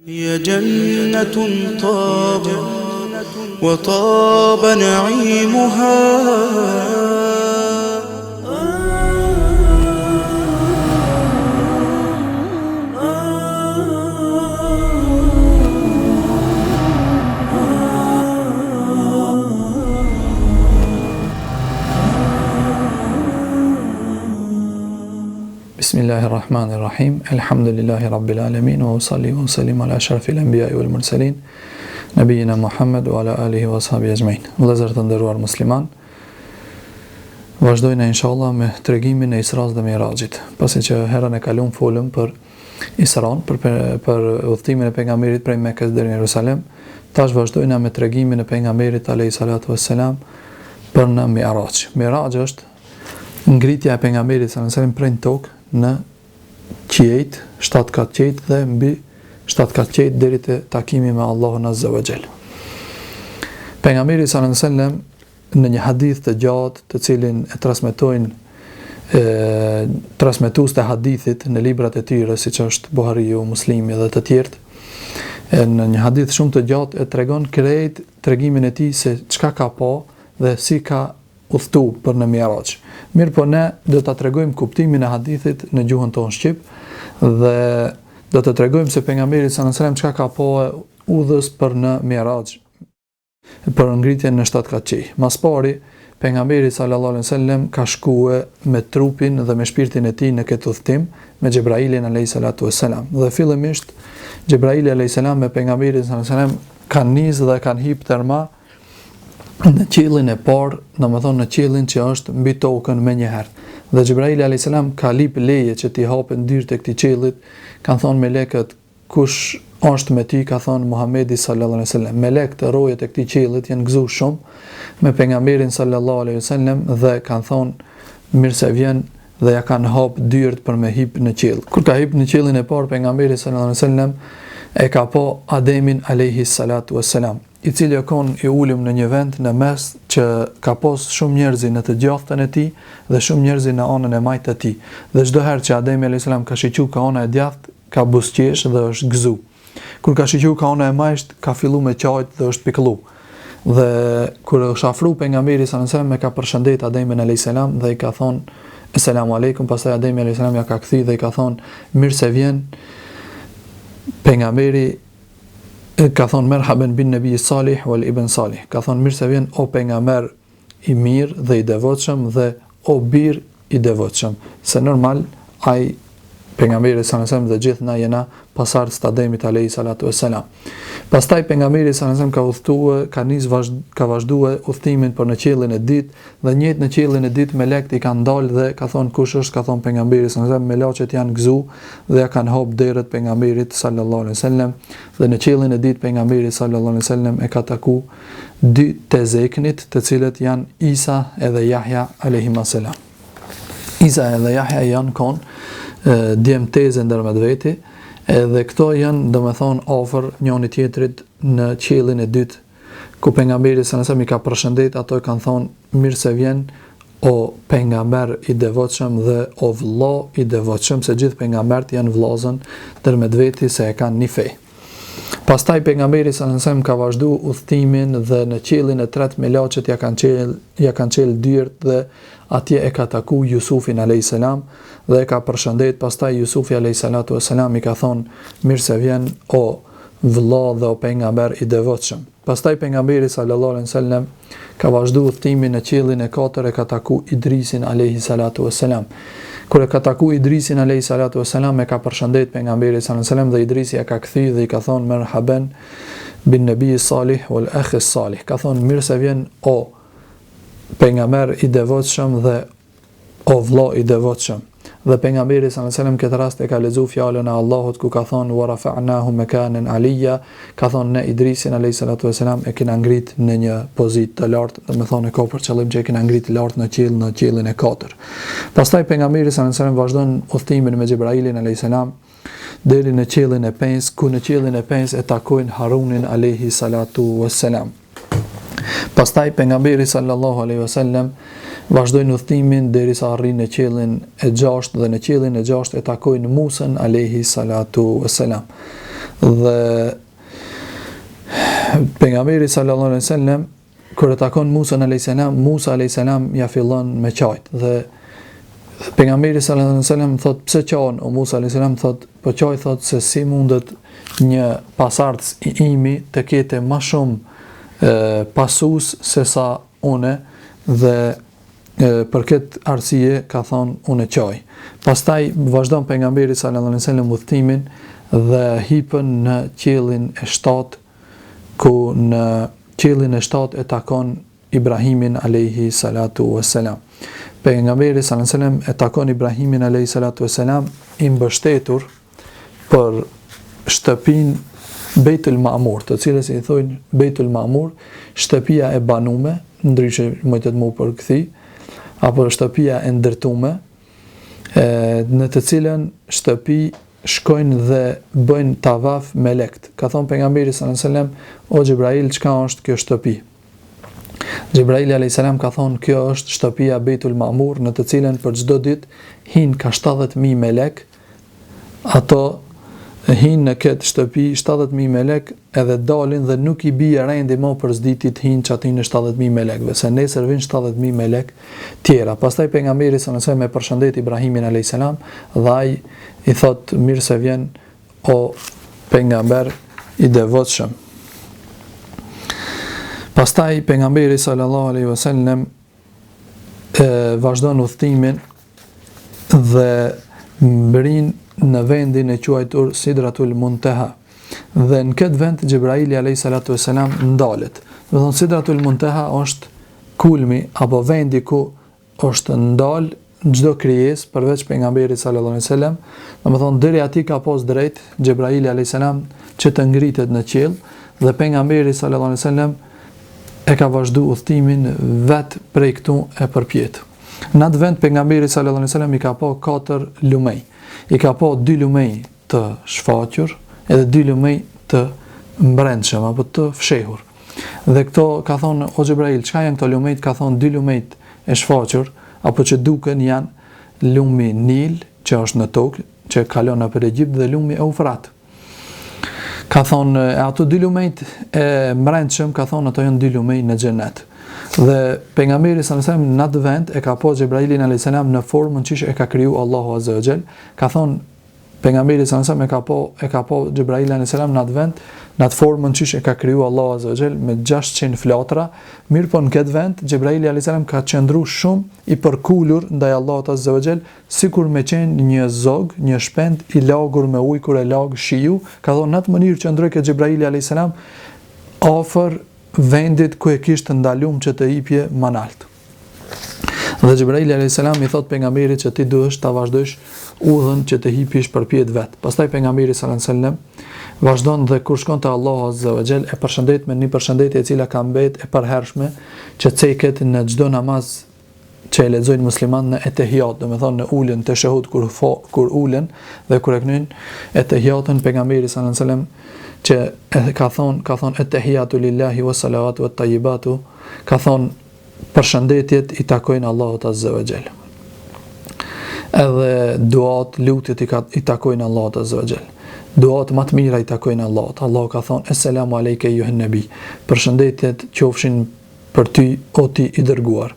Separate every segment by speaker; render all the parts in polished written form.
Speaker 1: هي جنة طاب وطاب نعيمها
Speaker 2: Bismillahirrahmanirrahim. Alhamdulillahi rabbil alamin wa usalli wa usallim ala ashrafil anbiya'i wal mursalin nabiyina Muhammad wa ala alihi wa ashabihi ajma'in. Vëllezër të nderuar musliman, vazhdojmë inshallah me tregimin e Isras dhe Mirajit. Pasi që herën e kaluam folëm për Isran, për udhëtimin e pejgamberit prej Mekës deri në Jerusalem. Tash vazhdojmë me tregimin e pejgamberit alayhi salatu wassalam për në Miraj. Miraj është ngritja e pejgamberit sallallahu alaihi wasallam prej tokë në qiejt, 7 kat qiejt dhe mbi 7 kat qiejt deri te takimi me Allahun azza wa jall. Pejgamberi sallallahu alaihi wasallam në një hadith të gjatë, të cilin e transmetojnë transmetues të hadithit në librat e tyre, siç është Buhariu, Muslimi dhe të tjerët, në një hadith shumë të gjatë e tregon krejt tregimin e tij se çka ka pa dhe si ka udhëtu për në Miraj. Mirë po ne do të tregojmë kuptimin e hadithit në gjuhën tonë shqip dhe do të tregojmë se pejgamberi sallallahu alajhi wasallam çka ka pa udhës për në Miraj, për ngritjen në 7 kat qiej. Mas pari pejgamberi sallallahu alajhi wasallam ka shkuar me trupin dhe me shpirtin e tij në këtë udhtim me Xhebrailin alayhi salatu wassalam. Dhe fillimisht Xhebraili alayhi salam me pejgamberin sallallahu alajhi wasallam kanë nisë dhe kanë hip tërma në qiellin e parë, domethënë në qiellin që është mbi tokën më një herë. Dhe Xhebraili alayhis salam ka lip leje që t'i hapen dyert e këtij qiellit. Kan thonë melekët, kush është me ty? Ka thonë Muhamedi sallallahu alaihi wasallam. Melekët të rojet e këtij qiellit janë gëzuar shumë me pejgamberin sallallahu alaihi wasallam dhe kan thonë mirë se vjen dhe ja kanë hap dyert për me hip në qiell. Kur ka hip në qiellin e parë pejgamberi sallallahu alaihi wasallam e ka pa Ademin alayhi salatu wassalam, i cili i ulëm në një vend në mes që ka pas shumë njerëzi në të djathtën e tij dhe shumë njerëzi në anën e majtë të tij. Dhe çdo herë që Ademi alayhis salam ka shiqur ka ana e djathtë, ka buzëqesh dhe është gëzu. Kur ka shiqur ka ana e majtë, ka filluar me qajt dhe është pikëllu. Dhe kur është afru pejgamberi sallallahu alajhi wasallam, e ka përshëndet Ademin alayhis salam dhe i ka thonë Asalamu alaykum. Pastaj Ademi alayhis salam ja ka kthy dhe i ka thonë mirë se vjen. Pejgamberi ka thonë merhaben bin nabi salih wal ibn salih. Ka thonë mirë se vjen o pejgamber i mirë dhe i devotshëm dhe o bir i devotshëm. Se normal ai pejgamberi sallallahu alajhi wasallam dhe gjithë na jena pasardhës të Ademit alayhi salatu wassalam. Pastaj pejgamberi sallallahu alajhi wasallam ka udhëtuar, ka vazhduar udhëtimin për në qiellin e dytë dhe njëjtë në qiellin e dytë melekët i kanë dalë dhe ka thonë kush është? Ka thonë pejgamberi sallallahu alajhi wasallam. Melaqet janë gëzu dhe ja kanë hap derët pejgamberit sallallahu alajhi wasallam dhe në qiellin e dytë pejgamberi sallallahu alajhi wasallam e ka taku dy të zeknit, të cilët janë Isa edhe Yahya alayhim salam. Isa edhe Yahya janë djemteze ndërmjet veti, edhe këto janë domethënë afër njëri tjetrit në qiellin e dytë, ku pejgamberi sallallahu alajhi wasallam i ka përshëndet, ato kanë thonë mirë se vjen o pejgamber i devotshëm dhe o vëlla i devotshëm, se gjithë pejgambert janë vëllazën ndërmjet veti se e kanë një fe. Pastaj pejgamberi sallallahu alajhi wasallam ka vazhduar udhëtimin dhe në qiellin e tretë melaçet ja kanë çel dyert dhe atje e ka taku Jusufin alayhis salam dhe e ka përshëndet. Pastaj Jusufi alayhis salatu wassalam i ka thonë mirë se vjen o vëlla dhe o pejgamber i devotshëm. Pastaj pejgamberi sallallahu alaihi wasallam ka vazhduar udhëtimin në qiellin e katërt, e ka taku Idrisin alayhis salatu wassalam. Kur e ka taku Idrisin alayhis salatu wassalam, e ka përshëndet pejgamberi sallallahu alaihi wasallam dhe Idrisi e ka kthy dhe i ka thonë merhaban bin nabi salih wal akh salih. Ka thonë mirë se vjen o pejgamber i devotshëm dhe o vëlla i devotshëm. Dhe pejgamberi sallallahu alajhi wasallam këtë rast e ka lexuar fjalën e Allahut ku ka thonë wa rafa'nahu makanan aliyya. Ka thonë ne Idrisin alayhi salatu wasalam e kena ngrit në një pozitë të lartë, do të thonë ka për qëllim që e kena ngrit lart në qiellin e katërt. Pastaj pejgamberi sallallahu alajhi wasallam vazhdon udhëtimin me Xhebrailin alayhi salam deri në qiellin e 5, ku në qiellin e 5 e takojnë Harunin alayhi salatu wasalam. Pastaj pejgamberi sallallahu alaihi wasallam vazhdojnë udhëtimin derisa arrin në qiellin e 6 dhe në qiellin e 6 e takojnë Musën alayhi salatu wassalam. Dhe pejgamberi sallallahu alaihi wasallam kur e takon Musa alayhis salam ja fillon me qajt dhe pejgamberi sallallahu alaihi wasallam thot pse qaon o Musa alayhis salam thot po qaj thot se si mundet një pasardhës i imi të kete më shumë pasus se sa une dhe për këtë arsye ka thonë unë qaj. Pastaj vazhdon pejgamberi sallallahu alaihi wasallam udhtimin dhe hipën në qiellin e 7 ku në qiellin e 7 e takon Ibrahimin alayhi salatu wassalam. Pejgamberi sallallahu alaihi wasallam e takon Ibrahimin alayhi salatu wassalam i mbështetur për shtëpinë Beitul Ma'mur, të cilës i thojnë Beitul Ma'mur, shtëpia e banume, ndryshe mujtet mu përkthi, apo shtëpia e ndërtume, në të cilën shtëpi shkojnë dhe bëjnë tavaf me lekt. Ka thonë pejgamberi sallallahu alaihi wasallam, o Xhibrail, çka është kjo shtëpi? Xhibraili alayhis salam ka thonë, kjo është shtëpia Beitul Ma'mur, në të cilën për çdo ditë hin ka 70.000 melek. Ato hin në këtë shtëpi 70.000 melek edhe dalin dhe nuk i bie rendi më për s'ditit hin që aty në 70.000 melekve, se nesër vinë 70.000 melek tjera. Pastaj pejgamberi sallallahu alaihi wasallam e përshëndet Ibrahimin alayhis salam dhe ai i thot mirë se vjen o pejgamber i devotshëm. Pastaj pejgamberi sallallahu alaihi wasallam vazhdon udhtimin dhe mbrin në vendin e quajtur Sidratul Muntaha. Dhe në këtë vend Xhibraili alayhi salatu wassalam ndalet. Do thonë Sidratul Muntaha është kulmi apo vendi ku është ndal çdo krijesë përveç pejgamberit sallallahu alaihi wasallam. Domethënë deri aty ka pas drejt Xhibraili alayhi salam që të ngritet në qiell dhe pejgamberi sallallahu alaihi wasallam e ka vazhdu udhtimin vet prej këtu e përpjet. Në atë vend pejgamberi sallallahu alaihi wasallam i ka pa 4 lumej. I ka pa 2 lumej të shfaqur edhe 2 lumej të mbrendshëm apo të fshehur. Dhe këto ka thonë o Xhibrail, çka janë këto lumej? Ka thonë 2 lumejt e shfaqur apo që duken janë lumi Nil që është në tokë, që kalon nëpër Egjipt dhe lumi Eufrat. Ka thonë ato 2 lumejt e mbrendshëm, ka thonë ato janë 2 lumej në xhenet. Dhe pejgamberi sallallahu alaihi wasallam në atë vend e ka pa Xhibrailin alayhis salam në formën që e ka kriju Allahu azza wa jall. Ka thonë pejgamberi sallallahu alaihi wasallam e ka pa Xhibrailin alayhis salam në atë vend në atë formën që e ka kriju Allahu azza wa jall me 600 flatra. Mirë po në këtë vend Xhibraili alayhis salam ka qëndruar shumë i përkulur ndaj Allahut azza wa jall, sikur me qenë një zog, një shpend i lagur me ujë kur e lag shiu. Ka thonë në atë mënyrë qëndroi ke Xhibraili alayhis salam afër vendit ku e kishte ndalum që të hipje manalt. Dhe Xhibraili alayhis salam i thot pejgamberit që ti duhesh ta vazhdosh udhën që të hipish përpjet vet. Pastaj pejgamberi sallallahu alaihi wasallam vazhdon dhe kur shkon te Allahu azza wa jall e përshëndet me një përshëndetje e cila ka mbet e përhershme që ceket në çdo namaz që e lexojnë muslimanët në etehiyat, domethënë në ulën të shahud kur ulen dhe kur e knojnë etehiyatën pejgamberi sallallahu alaihi wasallam që ka thonë etehiyatu lillahi wa salawatu wa tayyibatu, ka thonë përshëndetjet i takojnë Allahut azza wa jall. Edhe duat, lutjet i takojnë Allahut azza wa jall. Duat më të mira i takojnë Allahut. Allahu ka thonë Esselamu alejke eyyuhen nabi. Përshëndetjet qofshin për ty o ti i dërguar.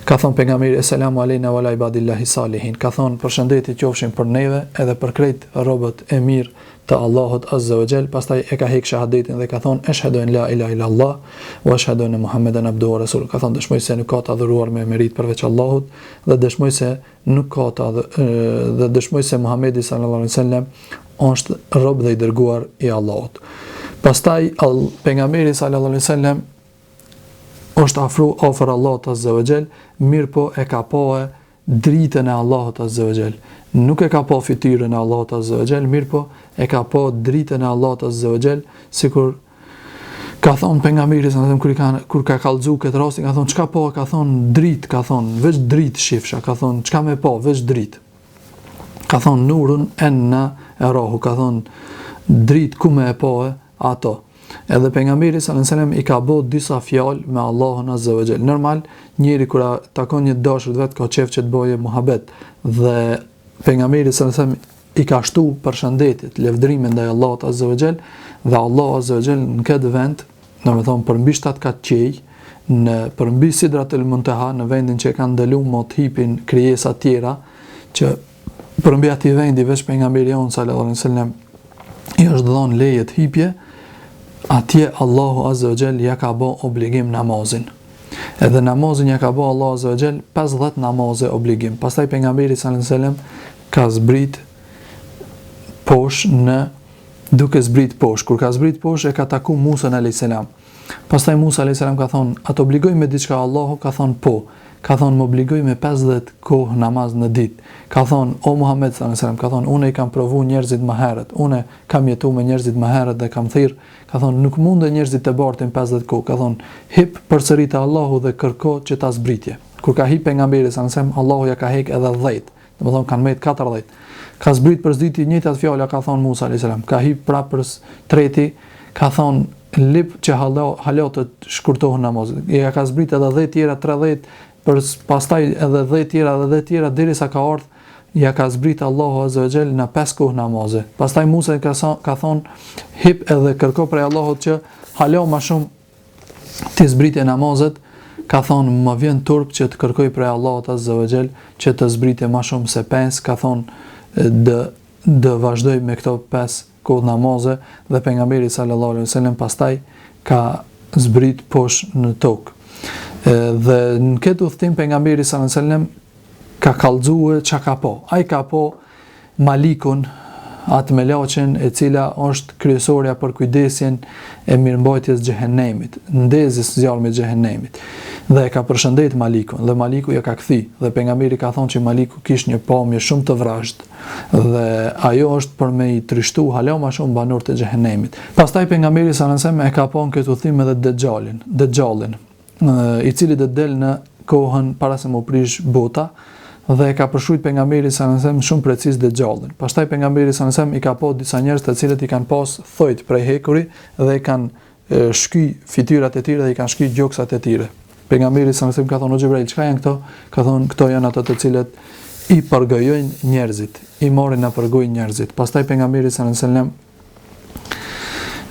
Speaker 2: Ka thonë pejgamberi Esselamu alejna wa ala ibadillahi salihin. Ka thonë përshëndetje qofshin për neve edhe për krejt robët e mirë të Allahut azza wa jall. Pastaj e ka hek shahadetin dhe ka thonë ashhadu an la ilaha illa Allah wa ashhadu anna Muhammeden abduhu wa rasuluhu. Ka thonë dëshmoj se nuk ka të adhuruar me merit përveç Allahut dhe dëshmoj se nuk ka dhe dëshmoj se Muhamedi sallallahu alaihi wasallam është rob dhe i dërguar i Allahut. Pastaj pejgamberi sallallahu alaihi wasallam është afër Allahut azza wa jall, mirë po e ka pa dritën e Allahut azza wa jall. Nuk e ka pa fytyrën e Allahut azza wa jall, mirë po e ka pa dritën e Allahut azza wa jall, sikur ka thonë pejgamberi sallallahu alaihi wasallam kur ka kallëzu këtë rastin, ka thonë çka po, ka thonë dritë, ka thonë veç dritë shifsha, ka thonë çka më pa, veç dritë. Ka thonë nurun enna erahu, ka thonë dritë ku më e pa ato. Edhe pejgamberi sallallahu alaihi wasallam i ka bë disa fjalë me Allahun azza wa jall. Normal, njëri kur takon një dashur vet ka qef që të bëjë muhabet dhe pejgamberi sallallahu alaihi wasallam i ka shtu përshëndetjet, lëvdrimin ndaj Allahut Azza wa Jall, dhe Allahu Azza wa Jall në këtë vend, domethënë përmbi 7 kat qej, në përmbi Sidratul Muntaha, në vendin që kanë ndaluar mot hipin krijesa të tjera, që përmbi atij vendi veç pejgamberi jon sallallahu alaihi wasallam i është dhënë leje të hipje, atje Allahu Azza wa Jall ja ka bë obligim namazin. Edhe namazin ja ka bë Allahu Azza wa Jall 50 namaze obligim. Pastaj pejgamberi sallallahu alaihi wasallam ka zbrit poshtë duke zbrit poshtë. Kur ka zbrit poshtë e ka taku Musa alayhis salam. Pastaj Musa alayhis salam ka thonë, "A të obligoj me diçka Allahu?" Ka thonë, "Po." Ka thonë, "Më obligoj me 50 kohë namaz në ditë." Ka thonë, "O Muhammed sallallahu alaihi wasallam, ka thonë, unë i kam provu njerëzit më herët. Unë kam jetuar me njerëzit më herët dhe kam thirr." Ka thonë, "Nuk mundë njerëzit të bartin 50 kohë." Ka thonë, "Hip përsëri te Allahu dhe kërko që ta zbritje." Kur ka hip pejgamberi sallallahu alaihi wasallam, Allahu ja ka hek edhe 10. Domethënë kanë mbet 40. Ka zbrit për zditi njëjtat fjala ka thonë Musa alayhis salam. Ka hip prapë për treti, ka thonë lip që halatët shkurtohen namazit. Ja ka zbrit edhe 10 tjera, 30, pastaj edhe 10 tjera dhe 10 tjera derisa ka ardhur ja ka zbrit Allahu Azza wa Jall në 5 kohë namaze. Pastaj Musa ka thonë hip edhe kërko prej Allahut që halo më shumë të zbritje namazet. Ka thonë më vjen turp që të kërkoj prej Allahut Azza wa Jall që të zbritje më shumë se 5. Ka thonë dë vazhdoj me këto 5 kohë namaze dhe pejgamberi sallallahu alaihi wasallam pastaj ka zbrit poshtë në tokë. Dhe në këtë udhtim pejgamberi sallallahu alaihi wasallam ka kallëzuar çka ka po. Ai ka po Malikun, atë melaçen e cila është kryesorja për kujdesjen e mirëmbajtjes xhehenemit, ndezës zjarmit xhehenemit. Dhe e ka përshëndet Malikun, dhe Maliku ja ka kthy, dhe pejgamberi ka thonë që Maliku kishte një pamje shumë të vrasht, dhe ajo është për me i trishtu hala më shumë banorët e xhehenemit. Pastaj pejgamberi sallallahu alajhi wasallam e ka pa në këtë udhtim edhe Dejjalin, i cili do të del në kohën para se më prish bota, dhe e ka përshkruajtur pejgamberi sallallahu alajhi wasallam shumë precis Dejjalin. Pastaj pejgamberi sallallahu alajhi wasallam i ka pa disa njerëz të cilët i kanë pas thojt prej hekuri dhe i kanë shky fytyrat e tyre dhe i kanë shky gjoksat e tyre. Pejgamberi sallallahu alajhi wasallam ka thonë, "O Xhibrail, çka janë këto?" Ka thonë, "Këto janë ato të cilët i përgojojnë njerëzit, i marrin na përgojnë njerëzit." Pastaj pejgamberi sallallahu alajhi wasallam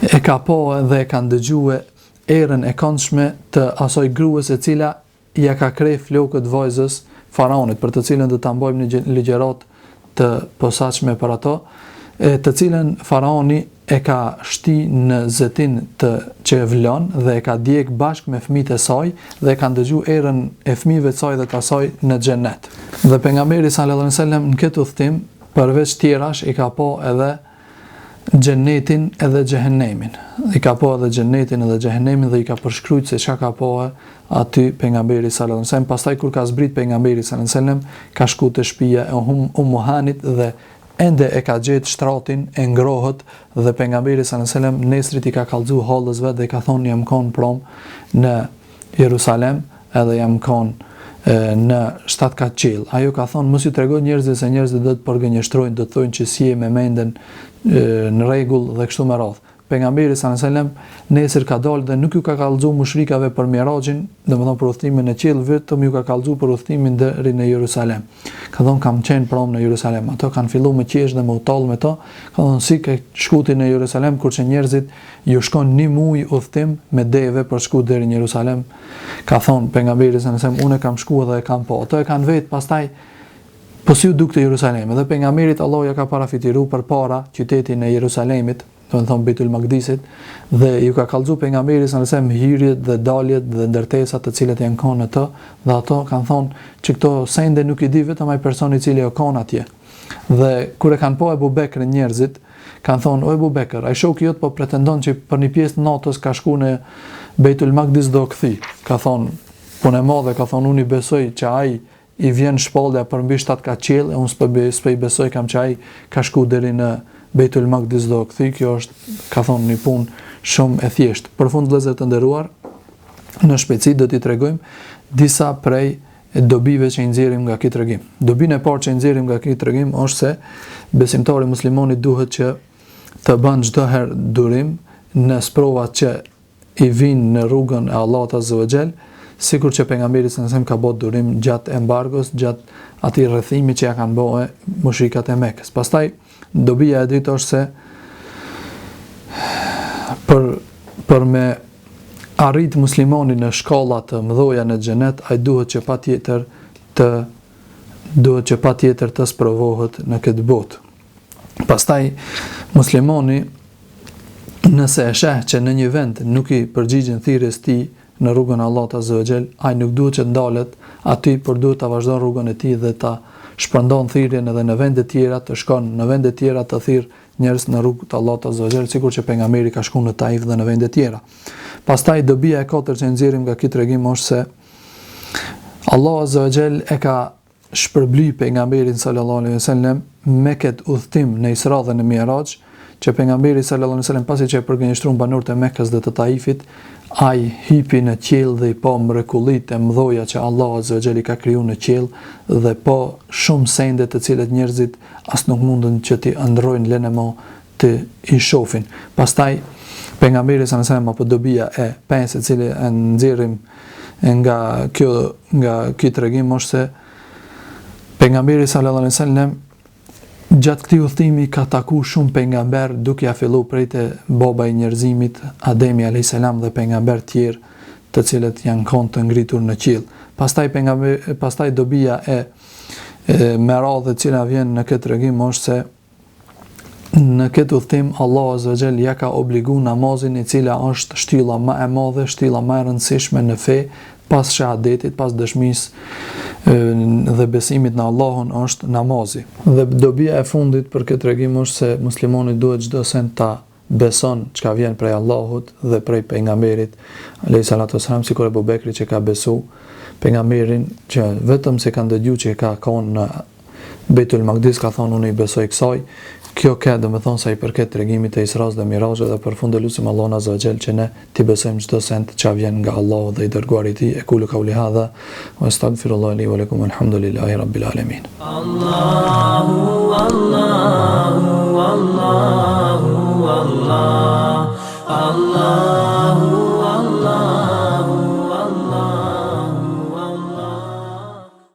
Speaker 2: e ka pa dhe e kanë dëgjuar erën e këndshme të asoj gruas e cila ja ka krejë flokët vajzës faraonit, për të cilën do ta mbajmë një ligjërat të posaçme për ato, të cilën faraoni e ka shti në zetin që e vlon dhe e ka djeg bashkë me fëmijët e saj dhe kanë dëgjuar erën e fëmijëve të saj dhe të asaj në xhenet. Dhe pejgamberi sallallahu alajhi wasallam në këtë udhtim përveç tjerash i ka pa edhe xhenetin edhe xhehenemin. I ka pa edhe xhenetin edhe xhehenemin dhe i ka përshkruajtur se çka ka pa aty pejgamberi sallallahu alajhi wasallam. Pastaj kur ka zbrit pejgamberi sallallahu alajhi wasallam, ka shku te shtëpia e Hanit dhe ende e ka gjetë shtratin e ngrohët dhe pejgamberi sallallahu alajhi wasallam nesrit i ka kallëzuar hallës vet dhe ka thonë jam kon prom në Jerusalem edhe jam kon në 7 kat qiell. Ajo ka thonë mos ju tregoj njerëzve se njerëzit do të përgënjeshtrojnë, do të thonë që si je me mendën në rregull dhe kështu me radhë. Pejgamberi sallallahu alajhi wasallam nesër ka dalë dhe nuk ju ka kallëzuar mushrikave për Mirajin, domethënë për udhtimin në qiell, vetëm ju ka kallëzuar për udhtimin deri në Jerusalem. Ka thonë kam qenë prom në Jerusalem. Ato kanë filluar me qesh dhe me utall me to. Ka thonë si ke shkuti në Jerusalem kur që njerëzit ju shkon një muaj udhtim me deve për shku deri në Jerusalem. Ka thonë pejgamberi sallallahu alajhi wasallam unë kam shkuar dhe e kam pa. Ato e kanë vetë pastaj po si u dukte Jerusalemi dhe pejgamberit Allahu ja ka parafitiruar përpara qytetin e Jerusalemit, do të thonë Beitul Maqdisit, dhe ju ka kallëzuar pejgamberi sallallahu alajhi wasallam hyrjet dhe daljet dhe ndërtesat të cilat janë kanë ato, dhe ato kanë thonë që këto sende nuk i di vetëm ai person i cili ka atje. Dhe kur e kanë pa Abu Bekrin njerëzit, kanë thonë o Abu Bekr, ai shoku jot po pretendon që për një pjesë të natës ka shku në Beitul Maqdis do kthi. Ka thonë punë e madhe, ka thonë unë i besoj që ai i vjen shpallja për mbi 7 kat qiell, e unë s'po i besoj kam që ai ka shku deri në Beitul Maqdis do kthi. Kjo është, ka thonë, një punë shumë e thjeshtë. Përfund vëllezër të nderuar, në shpejtësi do t'i tregojmë disa prej dobive që i nxjerrim nga ky tregim. Dobinë e parë që i nxjerrim nga ky tregim është se besimtari muslimani duhet që të bën çdo herë durim në sprovat që i vinë në rrugën e Allahut Azza wa Jall, sikur që pejgamberi sallallahu alajhi wasallam ka bërë durim gjatë embargos, gjatë atij rrethimi që ja kanë bërë mushrikat e Mekës. Pastaj dobia e dytë është se për me arrit muslimani në shkalla të mëdha në xhenet, ai duhet që patjetër të sprovohet në këtë botë. Pastaj muslimani nëse e sheh që në një vend nuk i përgjigjen thirrjes tij në rrugën e Allahut Azza wa Jall, ai nuk duhet që ndalet aty, por duhet ta vazhdon rrugën e tij dhe ta shpërndon thirrjen edhe në vende tjera, të shkon në vende tjera të thirr njerëz në rrugën e Allahut Azza wa Jall, sikur që pejgamberi ka shkuar në Taif dhe në vende tjera. Pastaj dobia e katërt që nxjerrim nga ky tregim është se Allahu Azza wa Jall e ka shpërbly pejgamberin sallallahu alaihi wasallam me këtë udhtim në Isra dhe në Mi'raj, që pejgamberi sallallahu alaihi wasallam pasi që e përgënjeshtruan banorët e Mekës dhe të Taifit, ai hypi në qiell dhe i pa mrekullitë e mëdha që Allahu Azza wa Jall ka krijuar në qiell dhe pa shumë sende të cilat njerëzit as nuk mundën që t'i ndrojnë lënë më të i shohin. Pastaj pejgamberi sallallahu alaihi wasallam apo dobia e pesë e cilën e nxjerrim nga ky tregim është se pejgamberi sallallahu alaihi wasallam gjatë këtij udhëtimi ka taku shumë pejgamber, duke ja filluar prej te baba i njerëzimit Ademi alayhis salam dhe pejgamber tjerë të cilët janë kënd të ngritur në qiell. Pastaj dobia e meradhë e cila vjen në këtë tregim është se në këtë udhëtim Allahu Azza wa Jall ja ka obliguar namazin, i cila është shtylla më e madhe, shtylla më e rëndësishme në fe, pas shahadetit, pas dëshmisë dhe besimit në Allahun është namazi. Dhe dobia e fundit për këtë tregim është se muslimani duhet çdo send ta beson çka vjen prej Allahut dhe prej pejgamberit alayhi salatu wasalam, sikur Abu Bekri që ka besu pejgamberin, që vetëm se ka dëgjuar që ka qenë në Beitul Maqdis, ka thonë unë i besoj kësaj. Kjo ka domethënë sa i përket tregimit të Isras dhe Mirajit, dhe përfundë lutim Allahun Azza wa Jall që ne ti besojmë çdo send që vjen nga Allahu dhe i dërguari i tij. Ekulu qouli hadha wa astaghfirullaha li wa lakum, alhamdulillahi rabbil alamin. Allahu